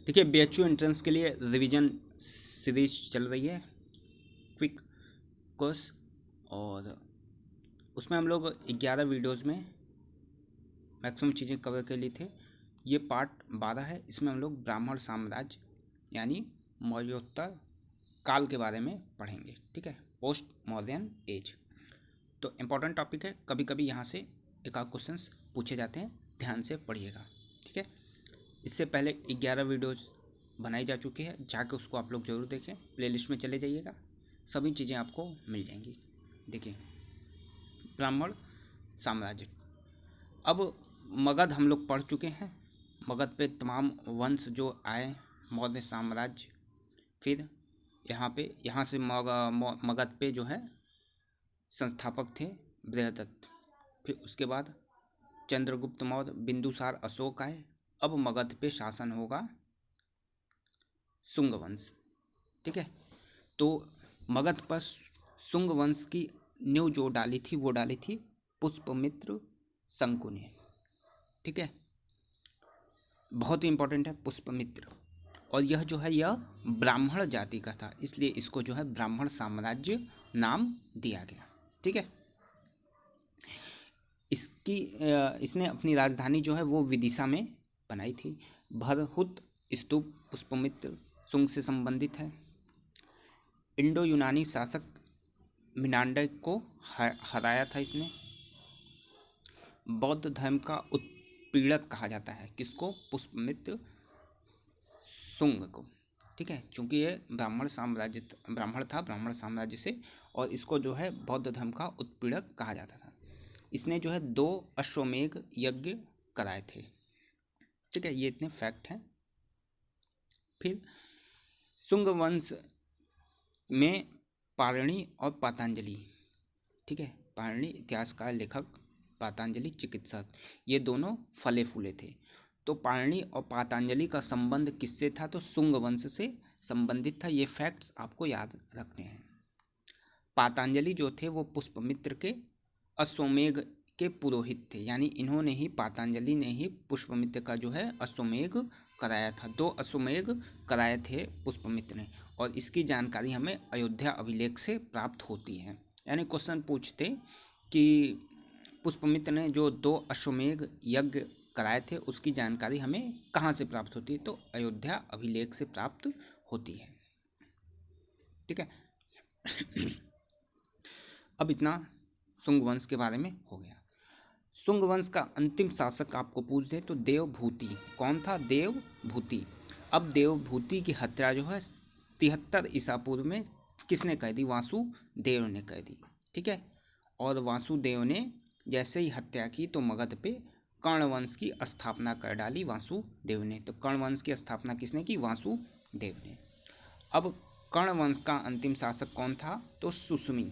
देखिए BHU entrance के लिए रिवीजन सीरीज चल रही है, क्विक कोर्स, और उसमें हम लोग 11 वीडियोज़ में मैक्सिमम चीज़ें कवर कर ली थे। ये पार्ट 12 है। इसमें हम लोग ब्राह्मण साम्राज्य यानी मौर्योत्तर काल के बारे में पढ़ेंगे। ठीक है, पोस्ट मॉडर्न एज। तो इम्पोर्टेंट टॉपिक है, कभी कभी यहाँ से एक आध क्वेश्चंस पूछे जाते हैं, ध्यान से पढ़िएगा। ठीक है, इससे पहले 11 वीडियोज़ बनाई जा चुकी है, जाके उसको आप लोग ज़रूर देखें, प्लेलिस्ट में चले जाइएगा, सभी चीज़ें आपको मिल जाएंगी। देखिए ब्राह्मण साम्राज्य, अब मगध हम लोग पढ़ चुके हैं। मगध पे तमाम वंश जो आए, मौर्य साम्राज्य, फिर यहाँ से मगध पे जो है संस्थापक थे बृहदत्त, फिर उसके बाद चंद्रगुप्त मौर्य, बिंदुसार, अशोक आए। अब मगध पे शासन होगा शुंग वंश। ठीक है, तो मगध पर शुंग वंश की नींव जो डाली थी वो डाली थी पुष्पमित्र शंकु ने। ठीक है, बहुत ही इंपॉर्टेंट है पुष्पमित्र, और यह जो है यह ब्राह्मण जाति का था, इसलिए इसको जो है ब्राह्मण साम्राज्य नाम दिया गया। ठीक है, इसने अपनी राजधानी जो है वो विदिशा में बनाई थी। भरहुत स्तूप पुष्पमित्र शुंग से संबंधित है। इंडो यूनानी शासक मिनांडर को हराया था इसने। बौद्ध धर्म का उत्पीड़क कहा जाता है किसको? पुष्पमित्र शुंग को। ठीक है, चूंकि ये ब्राह्मण था ब्राह्मण साम्राज्य से, और इसको जो है बौद्ध धर्म का उत्पीड़क कहा जाता था। इसने जो है 2 अश्वमेध यज्ञ कराए थे। ठीक है, ये इतने फैक्ट हैं। फिर शुंग वंश में पारणी और पातंजलि, ठीक है, पारणी इतिहासकार, लेखक, पातंजलि चिकित्सक, ये दोनों फले फूले थे। तो पारणी और पातंजलि का संबंध किससे था? तो शुंग वंश से संबंधित था। ये फैक्ट्स आपको याद रखने हैं। पातंजलि जो थे वो पुष्पमित्र के अश्वमेध के पुरोहित थे, यानी इन्होंने ही, पातंजलि ने ही पुष्पमित्र का जो है अश्वमेध कराया था। 2 अश्वमेध कराए थे पुष्पमित्र ने, और इसकी जानकारी हमें अयोध्या अभिलेख से प्राप्त होती है। यानी क्वेश्चन पूछते कि पुष्पमित्र ने जो 2 अश्वमेध यज्ञ कराए थे उसकी जानकारी हमें कहाँ से प्राप्त होती है? तो अयोध्या अभिलेख से प्राप्त होती है। ठीक है, अब इतना शुंग वंश के बारे में हो गया। शुंग वंश का अंतिम शासक आपको पूछ दे तो देवभूति। कौन था? देवभूति। अब देवभूति की हत्या जो है 73 ईसा पूर्व में किसने कर दी? वासुदेव ने कर दी। ठीक है, और वासुदेव ने जैसे ही हत्या की तो मगध पे कर्ण वंश की स्थापना कर डाली वासुदेव ने। तो कर्ण वंश की स्थापना किसने की? वासुदेव ने। अब कर्ण वंश का अंतिम शासक कौन था? तो सुसमी।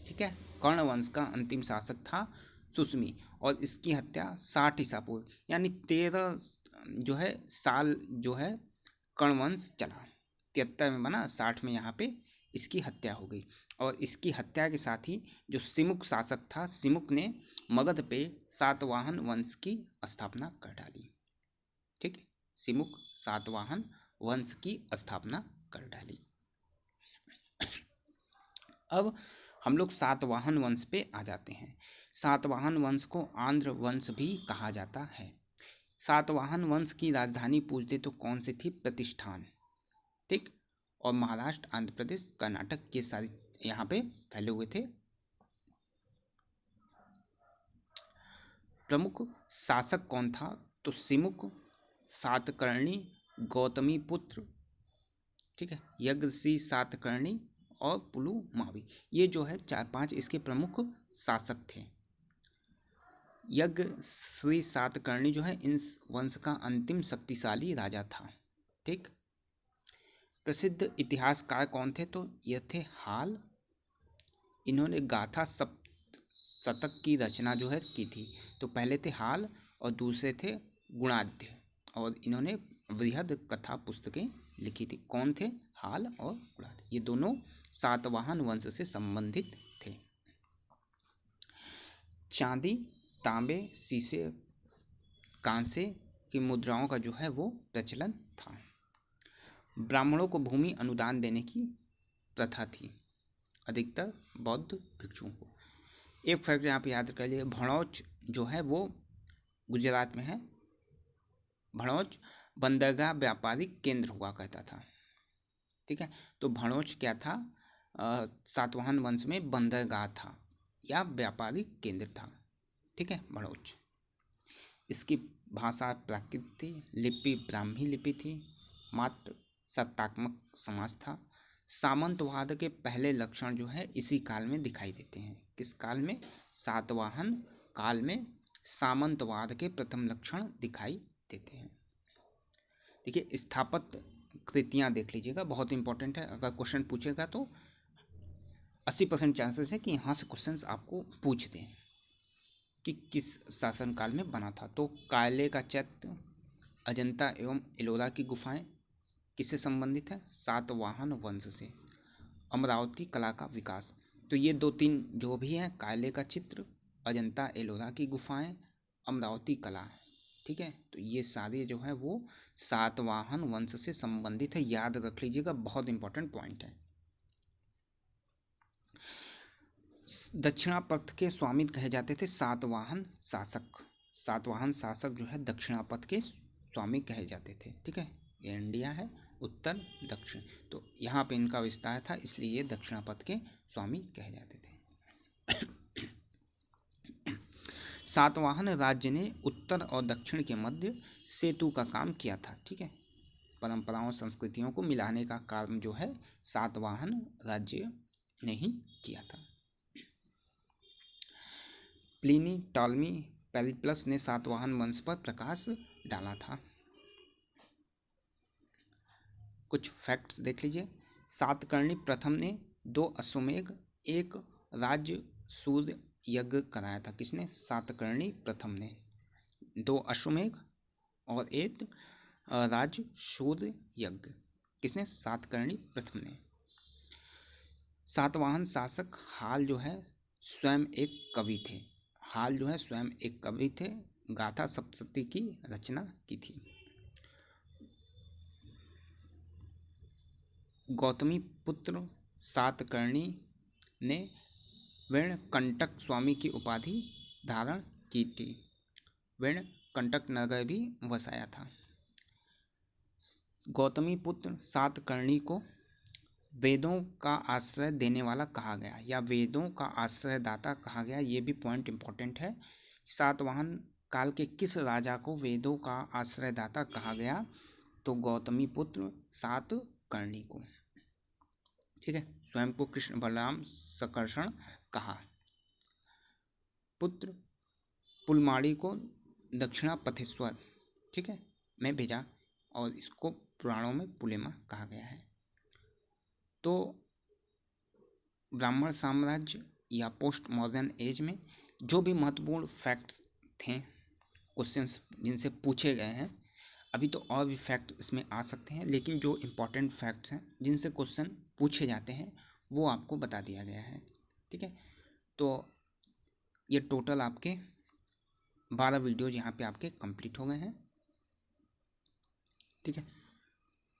ठीक है, कर्ण वंश का अंतिम शासक था सुसमी, और इसकी हत्या 60 ईसा पूर्व, यानी 13 जो है साल जो है कर्ण वंश चला। 73 में बना, 60 में यहाँ पे इसकी हत्या हो गई। और इसकी हत्या के साथ ही जो सिमुक शासक था, सिमुक ने मगध पे सातवाहन वंश की स्थापना कर डाली। ठीक, सिमुक सातवाहन वंश की स्थापना कर डाली। अब हम लोग सातवाहन वंश पे आ जाते हैं। सातवाहन वंश को आंध्र वंश भी कहा जाता है। सातवाहन वंश की राजधानी पूछते तो कौन सी थी? प्रतिष्ठान। ठीक, और महाराष्ट्र, आंध्र प्रदेश, कर्नाटक, ये सारी यहाँ पे फैले हुए थे। प्रमुख शासक कौन था? तो सिमुक, सातकर्णी, गौतमी पुत्र, ठीक है, यज्ञश्री सातकर्णी और पुलुमावी, ये जो है 4-5 इसके प्रमुख शासक थे। यज्ञश्री सातकर्णी जो है इन वंश का अंतिम शक्तिशाली राजा था। ठीक, प्रसिद्ध इतिहासकार कौन थे? तो ये थे हाल। इन्होंने गाथा शतक की रचना जो है की थी। तो पहले थे हाल और दूसरे थे गुणाढ्य, और इन्होंने बृहद कथा पुस्तकें लिखी थी। कौन थे? हाल और गुणाढ्य, ये दोनों सातवाहन वंश से संबंधित थे। चांदी, तांबे, शीशे, कांसे की मुद्राओं का जो है वो प्रचलन था। ब्राह्मणों को भूमि अनुदान देने की प्रथा थी, अधिकतर बौद्ध भिक्षुओं को। एक फैक्ट यहाँ पे याद कर लिए, भड़ौच जो है वो गुजरात में है। भड़ौच बंदरगाह व्यापारिक केंद्र हुआ करता था, ठीक है। तो भड़ौच क्या था, सातवाहन वंश में बंदरगाह था या व्यापारिक केंद्र था, ठीक है, भड़ौच। इसकी भाषा प्राकृत थी, लिपि ब्राह्मी लिपि थी, मात्र सत्तात्मक समाज था। सामंतवाद के पहले लक्षण जो है इसी काल में दिखाई देते हैं। किस काल में? सातवाहन काल में सामंतवाद के प्रथम लक्षण दिखाई देते हैं। देखिए, स्थापत्य कृतियाँ देख लीजिएगा, बहुत इंपॉर्टेंट है। अगर क्वेश्चन पूछेगा तो 80% चांसेस है कि यहाँ से क्वेश्चंस आपको पूछ दें कि किस शासनकाल में बना था। तो कायले का चैत्य, अजंता एवं एलोरा की गुफाएं किससे संबंधित है? सातवाहन वंश से। अमरावती कला का विकास, तो ये 2-3 जो भी हैं, कायले का चित्र, अजंता एलोरा की गुफाएं, अमरावती कला, ठीक है। तो ये सारे जो है वो सातवाहन वंश से संबंधित है, याद रख लीजिएगा, बहुत इंपॉर्टेंट पॉइंट है। दक्षिणापथ के स्वामी कहे जाते थे सातवाहन शासक। सातवाहन शासक जो है दक्षिणापथ के स्वामी कहे जाते थे, ठीक है। ये इंडिया है, उत्तर दक्षिण, तो यहाँ पे इनका विस्तार था, इसलिए ये दक्षिणापथ के स्वामी कहे जाते थे। सातवाहन राज्य ने उत्तर और दक्षिण के मध्य सेतु का काम किया था, ठीक है। परंपराओं संस्कृतियों को मिलाने का काम जो है सातवाहन राज्य ने ही किया था। प्लिनी, टॉलमी, पेरिप्लस ने सातवाहन वंश पर प्रकाश डाला था। कुछ फैक्ट्स देख लीजिए। सातकर्णी प्रथम ने 2 अश्वमेघ, 1 राज्य सूर्य यज्ञ कराया था। किसने? सातकर्णी प्रथम ने 2 अश्वमेघ और 1 राज्य सूर्य यज्ञ। किसने? सातकर्णी प्रथम ने। सातवाहन शासक हाल जो है स्वयं एक कवि थे। हाल जो है स्वयं एक कवि थे, गाथा सप्तशती की रचना की थी। गौतमी पुत्र सातकर्णी ने वेणकंटक स्वामी की उपाधि धारण की थी। वेणकंटक नगर भी बसाया था। गौतमी पुत्र सातकर्णी को वेदों का आश्रय देने वाला कहा गया या वेदों का आश्रयदाता कहा गया, ये भी पॉइंट इंपॉर्टेंट है। सातवाहन काल के किस राजा को वेदों का आश्रयदाता कहा गया? तो गौतमी पुत्र सातकर्णी को, ठीक है। स्वयं को कृष्ण बलराम सकर्षण कहा। पुत्र पुलमाड़ी को दक्षिणापथेश्वर, ठीक है, में भेजा और इसको पुराणों में पुलेमा कहा गया है। तो ब्राह्मण साम्राज्य या पोस्ट मॉडर्न एज में जो भी महत्वपूर्ण फैक्ट्स थे, क्वेश्चंस जिनसे पूछे गए हैं, अभी तो और भी फैक्ट इसमें आ सकते हैं, लेकिन जो इम्पोर्टेंट फैक्ट्स हैं जिनसे क्वेश्चन पूछे जाते हैं वो आपको बता दिया गया है, ठीक है। तो ये टोटल आपके 12 वीडियोज यहाँ पे आपके कंप्लीट हो गए हैं, ठीक है।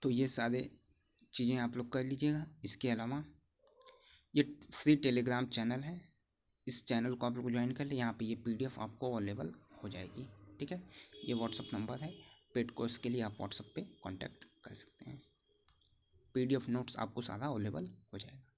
तो ये सारे चीज़ें आप लोग कर लीजिएगा। इसके अलावा ये फ्री टेलीग्राम चैनल है, इस चैनल को आप लोग ज्वाइन कर ले, यहाँ पे ये PDF आपको अवेलेबल हो जाएगी, ठीक है। ये व्हाट्सअप नंबर है, पेड कोर्स के लिए आप व्हाट्सअप पे कांटेक्ट कर सकते हैं। PDF नोट्स आपको सारा अवेलेबल हो जाएगा।